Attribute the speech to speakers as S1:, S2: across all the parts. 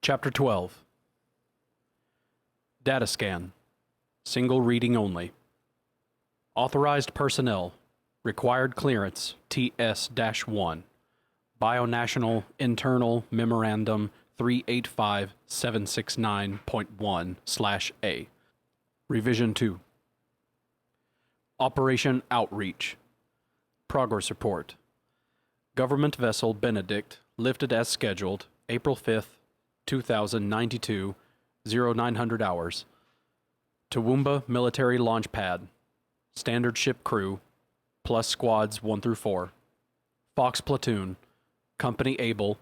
S1: Chapter 12. Data Scan. Single reading only. Authorized Personnel. Required Clearance TS-1. Bionational Internal Memorandum 385769.1/A. Revision 2. Operation Outreach. Progress Report. Government vessel Benedict lifted as scheduled April 5th, 2092, 0900 hours. Toowoomba Military Launch Pad. Standard ship crew, plus squads 1 through 4. Fox Platoon, Company Able,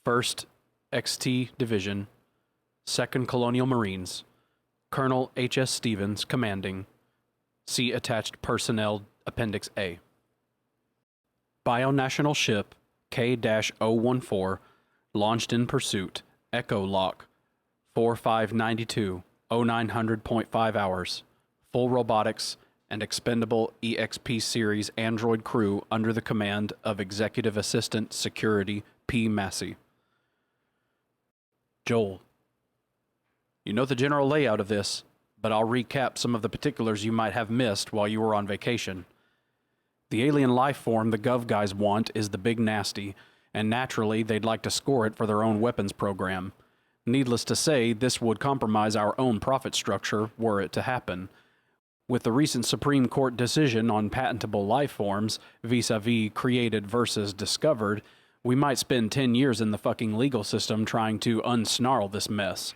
S1: 1st XT Division, 2nd Colonial Marines, Colonel H.S. Stevens commanding. See attached Personnel Appendix A. Bionational Ship K-014, launched in pursuit, Echo Lock, 4592, 0900.5 hours, full robotics and expendable EXP Series Android crew under the command of Executive Assistant Security P. Massey. Joel. You know the general layout of this, but I'll recap some of the particulars you might have missed while you were on vacation. The alien life form the Gov guys want is the Big Nasty, and naturally they'd like to score it for their own weapons program. Needless to say, this would compromise our own profit structure were it to happen. With the recent Supreme Court decision on patentable life forms, vis-a-vis created versus discovered, we might spend 10 years in the fucking legal system trying to unsnarl this mess.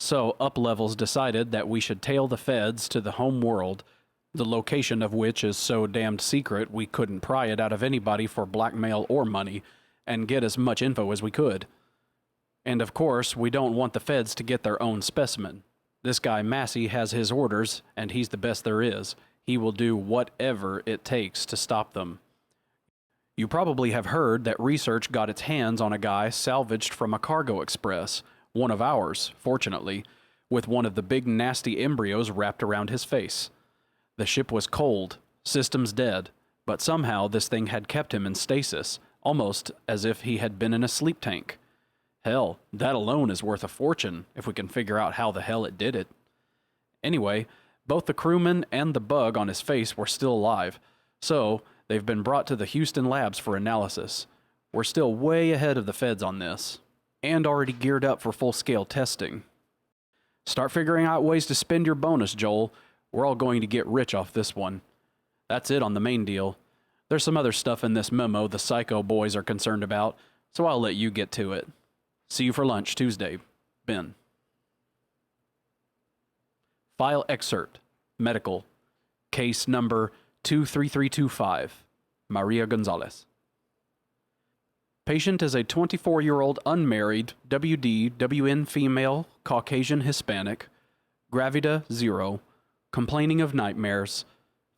S1: So, up-levels decided that we should tail the feds to the home world, the location of which is so damned secret we couldn't pry it out of anybody for blackmail or money, and get as much info as we could. And of course, we don't want the feds to get their own specimen. This guy Massey has his orders, and he's the best there is. He will do whatever it takes to stop them. You probably have heard that research got its hands on a guy salvaged from a cargo express, one of ours, fortunately, with one of the big nasty embryos wrapped around his face. The ship was cold, systems dead, but somehow this thing had kept him in stasis, almost as if he had been in a sleep tank. Hell, that alone is worth a fortune if we can figure out how the hell it did it. Anyway, both the crewman and the bug on his face were still alive, so they've been brought to the Houston labs for analysis. We're still way ahead of the feds on this, and already geared up for full-scale testing. Start figuring out ways to spend your bonus, Joel. We're all going to get rich off this one. That's it on the main deal. There's some other stuff in this memo the Psycho boys are concerned about, so I'll let you get to it. See you for lunch Tuesday. Ben. File excerpt. Medical. Case number 23325. Maria Gonzalez. Patient is a 24-year-old unmarried WD/WN female, Caucasian Hispanic, gravida 0, complaining of nightmares,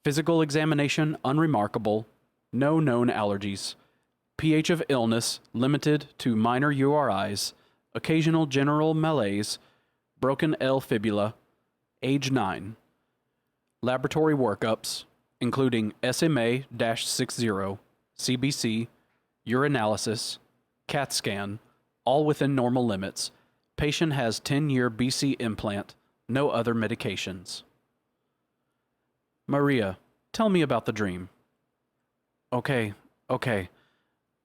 S1: physical examination unremarkable, no known allergies, pH of illness limited to minor URIs, occasional general malaise, broken L fibula, age 9. Laboratory workups, including SMA-60, CBC, urinalysis, CAT scan, all within normal limits. Patient has 10-year BC implant, no other medications. Maria, tell me about the dream. Okay.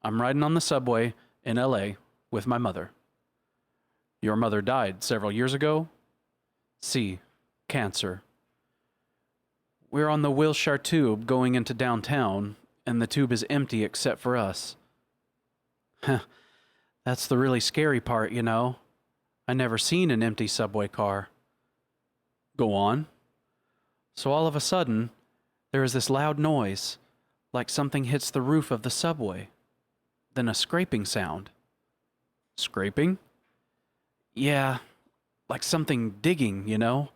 S1: I'm riding on the subway in LA with my mother. Your mother died several years ago? C. Cancer. We're on the Wilshire Tube going into downtown, and the tube is empty except for us. That's the really scary part, you know. I never seen an empty subway car. Go on. So all of a sudden, there is this loud noise, like something hits the roof of the subway. Then a scraping sound. Scraping? Yeah, like something digging, you know?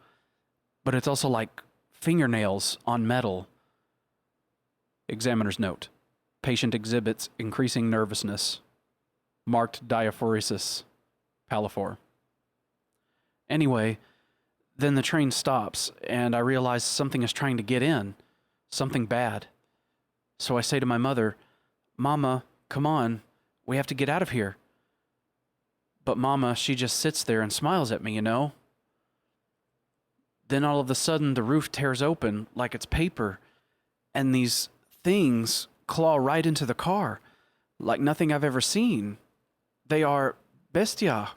S1: But it's also like fingernails on metal. Examiner's note. Patient exhibits increasing nervousness. Marked diaphoresis. Palafor. Anyway, then the train stops, and I realize something is trying to get in. Something bad. So I say to my mother, Mama, come on, we have to get out of here. But Mama, she just sits there and smiles at me, you know? Then all of a sudden, the roof tears open like it's paper, and these things claw right into the car, like nothing I've ever seen. They are bestia,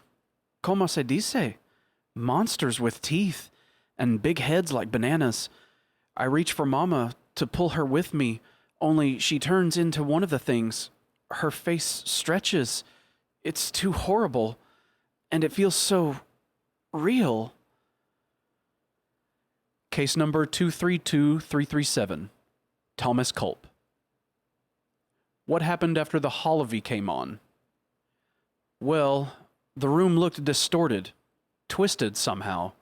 S1: como se dice? Monsters with teeth and big heads like bananas. I reach for Mama to pull her with me, only she turns into one of the things. Her face stretches. It's too horrible, and it feels so real. Case number 232337, Thomas Culp. What happened after the holovi came on? Well, the room looked distorted, twisted somehow.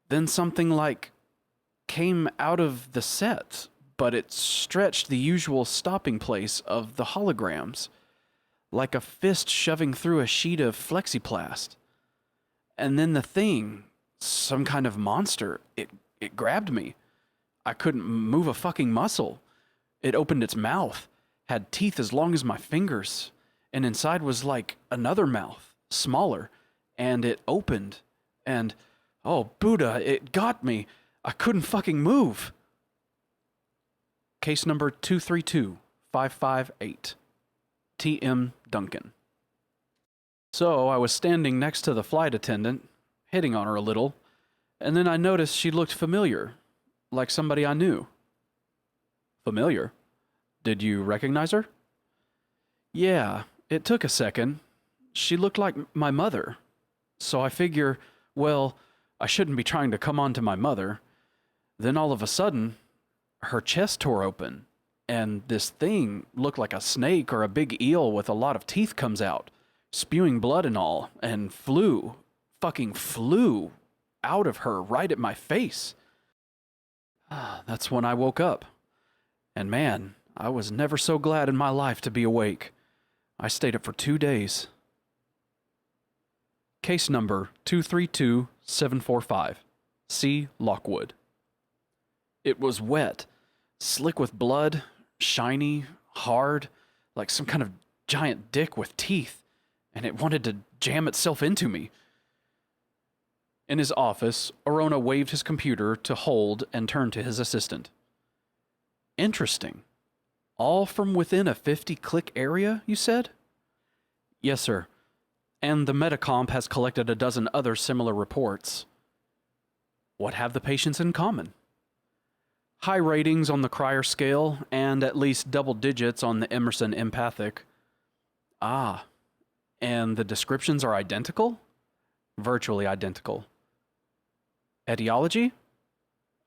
S1: Then something like came out of the set, but it stretched the usual stopping place of the holograms, like a fist shoving through a sheet of Flexiplast. And then the thing, some kind of monster, it grabbed me. I couldn't move a fucking muscle. It opened its mouth, had teeth as long as my fingers, and inside was like another mouth, smaller, and it opened, and, oh, Buddha, it got me. I couldn't fucking move. Case number 232558, T.M. Duncan. So I was standing next to the flight attendant, hitting on her a little, and then I noticed she looked familiar, like somebody I knew. Familiar? Did you recognize her? Yeah, it took a second. She looked like my mother. So I figure, well, I shouldn't be trying to come on to my mother. Then all of a sudden, her chest tore open, and this thing looked like a snake or a big eel with a lot of teeth comes out, spewing blood and all, and flew out of her right at my face. That's when I woke up. And man, I was never so glad in my life to be awake. I stayed up for 2 days. Case number 232745, C. Lockwood. It was wet, slick with blood, shiny, hard, like some kind of giant dick with teeth, and it wanted to jam itself into me. In his office, Orona waved his computer to hold and turned to his assistant. Interesting. All from within a 50-click area, you said? Yes, sir. And the Metacomp has collected a dozen other similar reports. What have the patients in common? High ratings on the Cryer scale, and at least double digits on the Emerson empathic. Ah, and the descriptions are identical? Virtually identical. Etiology?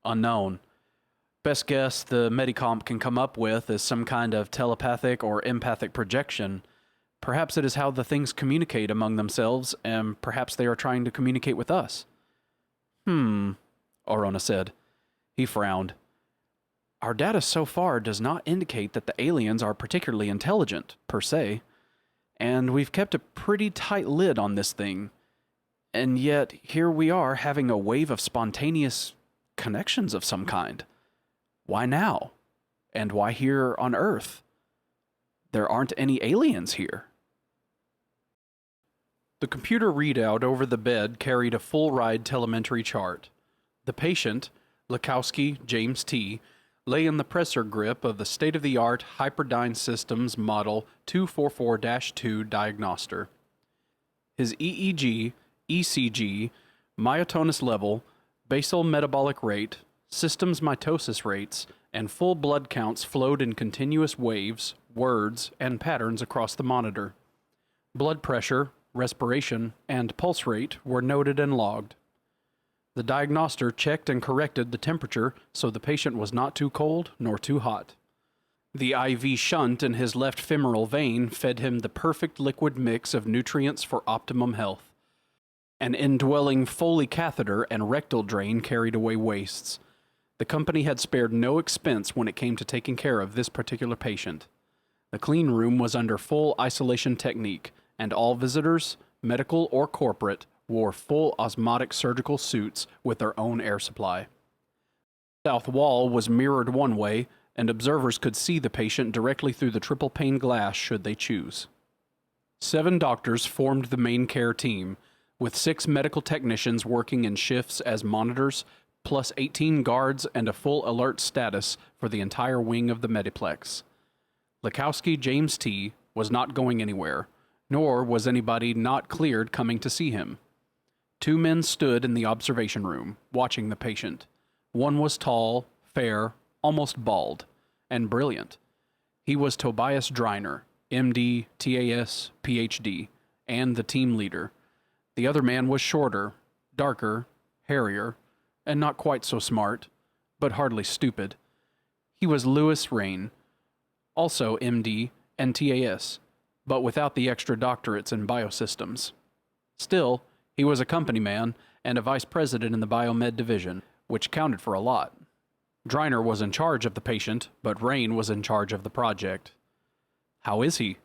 S1: Unknown. Best guess the Medicomp can come up with is some kind of telepathic or empathic projection. Perhaps it is how the things communicate among themselves, and perhaps they are trying to communicate with us. Orona said. He frowned. Our data so far does not indicate that the aliens are particularly intelligent, per se, and we've kept a pretty tight lid on this thing. And yet, here we are having a wave of spontaneous connections of some kind. Why now? And why here on Earth? There aren't any aliens here. The computer readout over the bed carried a full-ride telemetry chart. The patient, Lakowski James T., lay in the pressor grip of the state-of-the-art Hyperdyne Systems Model 244-2 diagnoster. His EEG, ECG, myotonus level, basal metabolic rate, systems mitosis rates, and full blood counts flowed in continuous waves, words, and patterns across the monitor. Blood pressure, respiration, and pulse rate were noted and logged. The diagnoster checked and corrected the temperature so the patient was not too cold nor too hot. The IV shunt in his left femoral vein fed him the perfect liquid mix of nutrients for optimum health. An indwelling Foley catheter and rectal drain carried away wastes. The company had spared no expense when it came to taking care of this particular patient. The clean room was under full isolation technique, and all visitors, medical or corporate, wore full osmotic surgical suits with their own air supply. The south wall was mirrored one way, and observers could see the patient directly through the triple pane glass should they choose. 7 doctors formed the main care team, with 6 medical technicians working in shifts as monitors, plus 18 guards and a full alert status for the entire wing of the Mediplex. Lekowski James T. was not going anywhere, nor was anybody not cleared coming to see him. 2 men stood in the observation room, watching the patient. One was tall, fair, almost bald, and brilliant. He was Tobias Driner, MD, TAS, PhD, and the team leader. The other man was shorter, darker, hairier, and not quite so smart, but hardly stupid. He was Louis Rain, also MD and TAS, but without the extra doctorates in biosystems. Still, he was a company man and a vice president in the biomed division, which counted for a lot. Driner was in charge of the patient, but Rain was in charge of the project. "How is he?"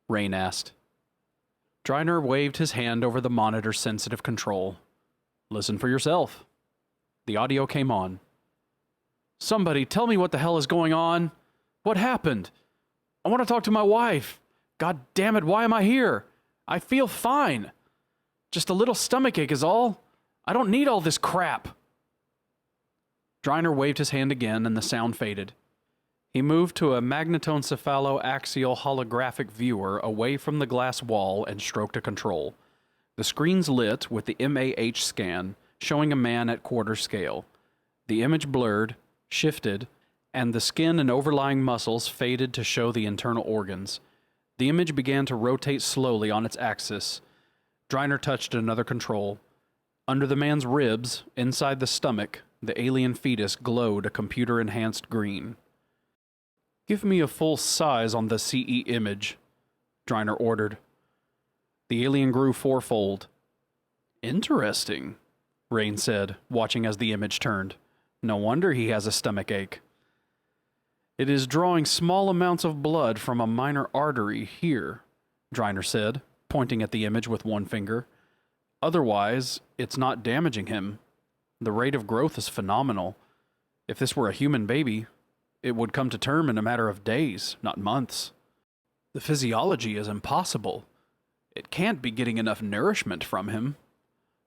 S1: Rain asked. Driner waved his hand over the monitor's sensitive control. "Listen for yourself." The audio came on. "Somebody tell me what the hell is going on. What happened? I want to talk to my wife. God damn it, why am I here? I feel fine. Just a little stomachache is all. I don't need all this crap." Driner waved his hand again and the sound faded. He moved to a magnetoencephalo-axial holographic viewer away from the glass wall and stroked a control. The screens lit with the MAH scan, showing a man at quarter scale. The image blurred, shifted, and the skin and overlying muscles faded to show the internal organs. The image began to rotate slowly on its axis. Driner touched another control. Under the man's ribs, inside the stomach, the alien fetus glowed a computer-enhanced green. "Give me a full size on the CE image," Driner ordered. The alien grew 4-fold. "Interesting," Rain said, watching as the image turned. "No wonder he has a stomachache." "It is drawing small amounts of blood from a minor artery here," Driner said, pointing at the image with one finger. "Otherwise, it's not damaging him. The rate of growth is phenomenal. If this were a human baby, it would come to term in a matter of days, not months. The physiology is impossible. It can't be getting enough nourishment from him.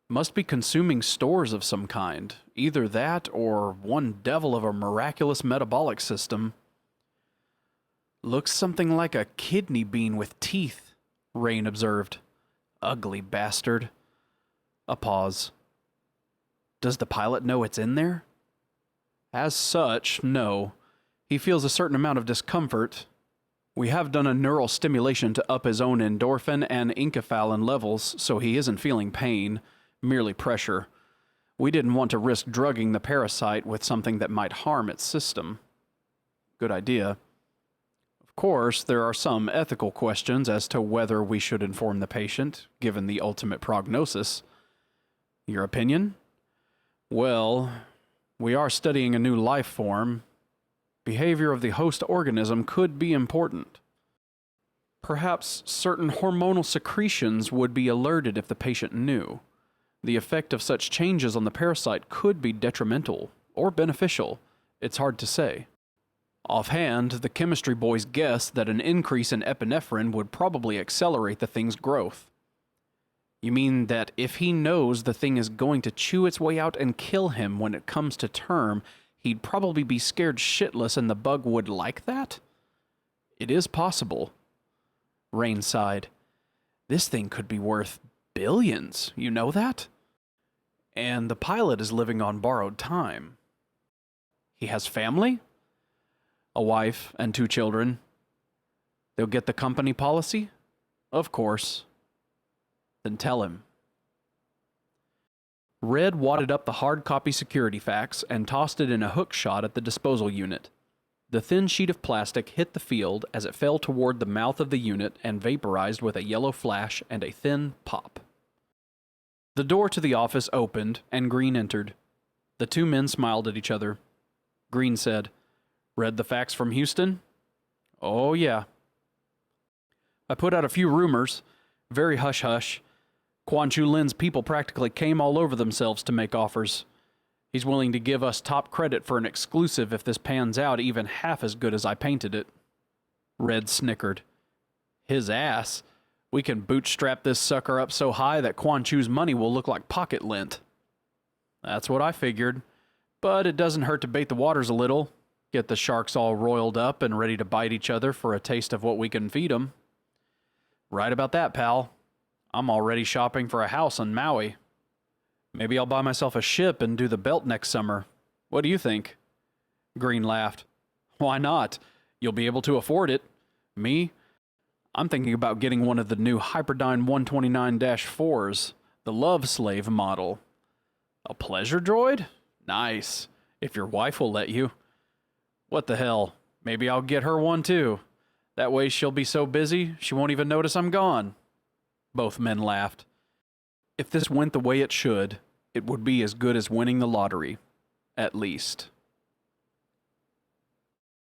S1: Must be consuming stores of some kind, either that or one devil of a miraculous metabolic system." "Looks something like a kidney bean with teeth," Rain observed. "Ugly bastard." A pause. "Does the pilot know it's in there?" "As such, no. He feels a certain amount of discomfort. We have done a neural stimulation to up his own endorphin and enkephalin levels, so he isn't feeling pain, merely pressure. We didn't want to risk drugging the parasite with something that might harm its system." "Good idea. Of course, there are some ethical questions as to whether we should inform the patient, given the ultimate prognosis." "Your opinion?" "Well, we are studying a new life form. Behavior of the host organism could be important. Perhaps certain hormonal secretions would be alerted if the patient knew. The effect of such changes on the parasite could be detrimental or beneficial. It's hard to say. Offhand, the chemistry boys guess that an increase in epinephrine would probably accelerate the thing's growth." "You mean that if he knows the thing is going to chew its way out and kill him when it comes to term, he'd probably be scared shitless and the bug would like that?" "It is possible." Rain sighed. "This thing could be worth billions, you know that? And the pilot is living on borrowed time." "He has family?" "A wife and 2 children." "They'll get the company policy?" "Of course." "Then tell him." Red wadded up the hard copy security fax and tossed it in a hook shot at the disposal unit. The thin sheet of plastic hit the field as it fell toward the mouth of the unit and vaporized with a yellow flash and a thin pop. The door to the office opened and Green entered. The 2 men smiled at each other. Green said, "Read the fax from Houston?" "Oh, yeah. I put out a few rumors. Very hush-hush. Quan Chu Lin's people practically came all over themselves to make offers. He's willing to give us top credit for an exclusive if this pans out even half as good as I painted it." Red snickered. "His ass. We can bootstrap this sucker up so high that Quan Chu's money will look like pocket lint. That's what I figured. But it doesn't hurt to bait the waters a little. Get the sharks all roiled up and ready to bite each other for a taste of what we can feed them. Right about that, pal. I'm already shopping for a house on Maui. Maybe I'll buy myself a ship and do the belt next summer. What do you think? Green laughed. Why not? You'll be able to afford it. Me? I'm thinking about getting one of the new Hyperdyne 129-4s, the Love Slave model. A pleasure droid? Nice. If your wife will let you. What the hell? Maybe I'll get her one too. That way she'll be so busy, she won't even notice I'm gone. Both men laughed. If this went the way it should, it would be as good as winning the lottery. At least.